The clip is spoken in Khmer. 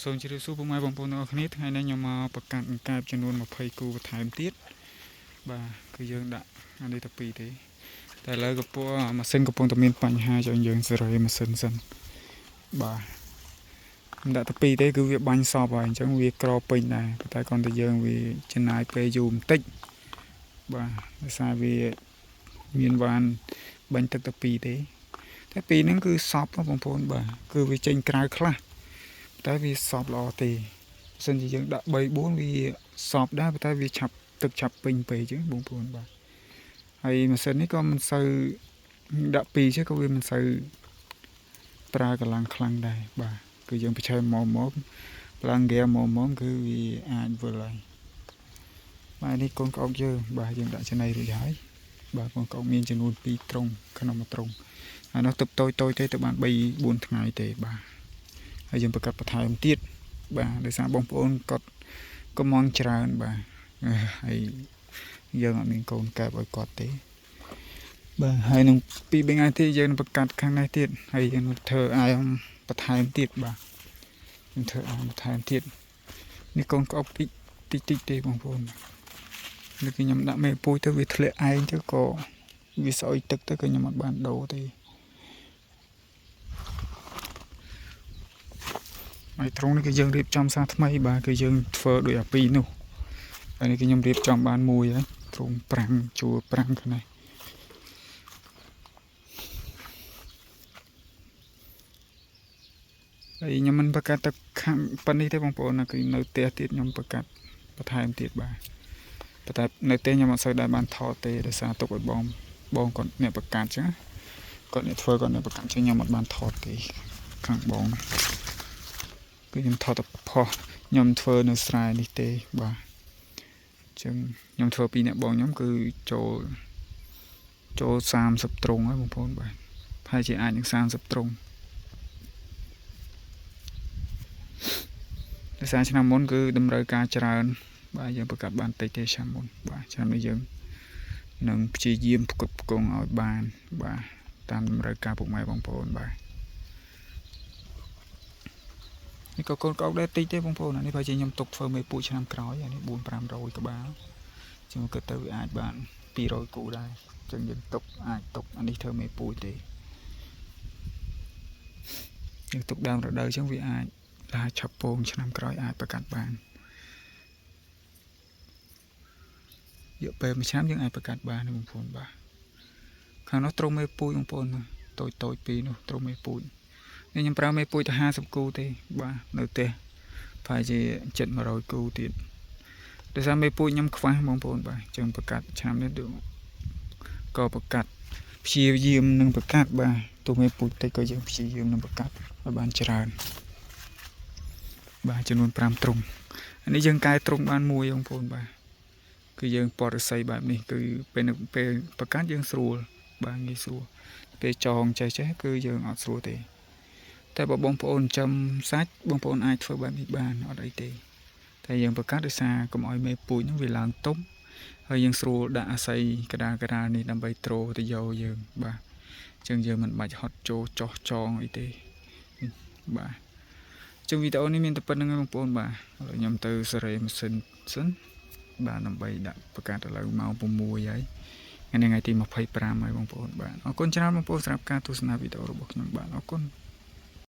សូមជម្រាបសួរពុកម៉ែបងប្អូនទាំងអស់គ្នាថ្ងៃនេះខ្ញុំមកប្រកាសអង្កែបចំនួន20គូបន្ថែមទៀតបាទគឺយើងដាក់អានេះទៅ2ទេតែឥឡូវកំពុងម៉ាស៊ីនកំពុងតែមានបញ្ហាចុះយើងសេរីម៉ាស៊ីនសិនបាទខ្ញុំដាក់ទៅ2ទេគឺវាបាញ់សពហើយអញ្ចឹងវាក្រពេញដែរតែគ្រាន់តែយើងវាចំណាយពេលយូរបន្តិចបាទដោយសារវាមានវ៉ានបាញ់ទឹកទៅ2ទេតែ2ហ្នឹងគឺសពបងប្អូនបាទគឺវាចេញក្រៅខ្លះតែវាសពល្អទេបើសិនជាយើងដាក់3 4វាសពដែរតែវាឆាប់ទឹកឆាប់ពេញពេកអញ្ចឹងបងប្អូនបាទហើយម៉ាស៊ីននេះក៏មិនសូវដាក់2chứក៏វាមិនសូវប្រើកម្លាំងខ្លាំងដែរបាទគឺយើងប្រឆេះមកកម្លាំងហ្គេមកគឺវាអាចវិលហើយបាទនេះកូនក្អុកយើងបាទយើងដាក់ចំណីរួចហើយបាទកូនក្អុកមានចំនួន2ត្រង់ក្នុងមួយត្រង់ហើយនោះទឹកតូចទេទៅបាន3 4ថ្ងៃទេបាទហើយយើងប្រកាសបន្ថែមទៀតបាទដោយសារបងប្អូនគាត់កំងច្រើនបាទហើយយើងអត់មានកូនកែបឲ្យគាត់ទេបាទហើយនឹង2 3ថ្ងៃទៀតយើងប្រកាសខាងនេះទៀតហើយយើងធ្វើអាយបន្ថែមទៀតបាទយើងធ្វើអាយបន្ថែមទៀតនេះកូនក្អុកតិចទេបងប្អូននេះគឺខ្ញុំដាក់មេពូជទៅវាធ្លាក់ឯងទៅក៏វាស្អុយទឹកទៅក៏ខ្ញុំអត់បានដូរទេហើយត្រង់នេះគឺយើងរៀបចំសារថ្មីបាទគឺយើងធ្វើដូចអា2នោះហើយនេះគឺខ្ញុំរៀបចំបានមួយហើយត្រង់ប្រាំងជួរប្រាំងខាងនេះហើយខ្ញុំមិនប្រកាសទៅខាងប៉ុណ្នេះទេបងប្អូនណាគឺនៅផ្ទះទៀតខ្ញុំប្រកាសបន្ថែមទៀតបាទតែនៅផ្ទះខ្ញុំអត់សូវដែរបានថតទេដោយសារទុកឲ្យបងគាត់អ្នកប្រកាសចឹងគាត់អ្នកធ្វើគាត់អ្នកប្រកាសចឹងខ្ញុំអត់បានថតទេខាងបងគឺខ្ញុំថតតែផុសខ្ញុំធ្វើនៅស្រែនេះទេបាទចឹងខ្ញុំធ្វើពីអ្នកបងខ្ញុំគឺចូល30ត្រង់ហើយបងប្អូនបាទហើយជាអាចនឹង30ត្រង់ដោយសារឆ្នាំមុនគឺតម្រូវការច្រើនបាទយើងប្រកាសបានតិចទេឆ្នាំមុនបាទឆ្នាំនេះយើងនឹងព្យាយាមផ្គត់ផ្គង់ឲ្យបានបាទតាមតម្រូវការពុកម៉ែបងប្អូនបាទនេះក៏កូនក្អុកដែរតិចទេបងប្អូនអានេះបើជាខ្ញុំទុកធ្វើមេពូជឆ្នាំក្រោយអានេះ400-500ក្បាលជាងគិតទៅវាអាចបាន200គូដែរអញ្ចឹងយើងអាចទុកអានេះធ្វើមេពូជទេយើងទុកដើមរដូវអញ្ចឹងវាអាចថាឆាប់ពងឆ្នាំក្រោយអាចប្រកាសបានយកពេលមួយឆ្នាំយើងអាចប្រកាសបានបងប្អូនបាទខាងនោះត្រង់មេពូជបងប្អូនតូចពីនោះត្រង់មេពូជនេះខ្ញុំប្រើមេពូជទៅ50គូទេបាទនៅផ្ទះប្រហែលជា700គូទៀតដោយសារមេពូជខ្ញុំខ្វះបងប្អូនបាទចឹងប្រកាសឆ្នាំនេះក៏ប្រកាសព្យាយាមនឹងប្រកាសបាទទោះមេពូជតិចក៏យើងព្យាយាមនឹងប្រកាសឲ្យបានច្រើនបាទចំនួន5ត្រង់អានេះយើងកែត្រង់បានមួយបងប្អូនបាទគឺយើងពណ៌រស័យបែបនេះគឺពេលប្រកាសយើងស្រួលបាទងាយស្រួលពេលចងចេះគឺយើងអត់ស្រួលទេតែបើបងប្អូនចាំសាច់បងប្អូនអាចធ្វើបែបនេះបានអត់អីទេតែយើងប្រកាសដោយសារកុំឲ្យមេពូជហ្នឹងវាឡើងទុំហើយយើងស្រួលដាក់អាស័យកដាលនេះដើម្បីទ្រទៅយកយើងបាទអញ្ចឹងយើងមិនបាច់ហត់ចូលចោះចងអីទេបាទចឹងវីដេអូនេះមានតែប៉ុណ្្នឹងឯងបងប្អូនបាទខ្ញុំទៅសេរីម៉ាស៊ីនសិនបាទដើម្បីដាក់ប្រកាសឥឡូវម៉ោង6ហើយថ្ងៃទី25ហើយបងប្អូនបាទអរគុណច្រើនបងប្អូនសម្រាប់ការទស្សនាវីដេអូរបស់ខ្ញុំបាទអរគុណ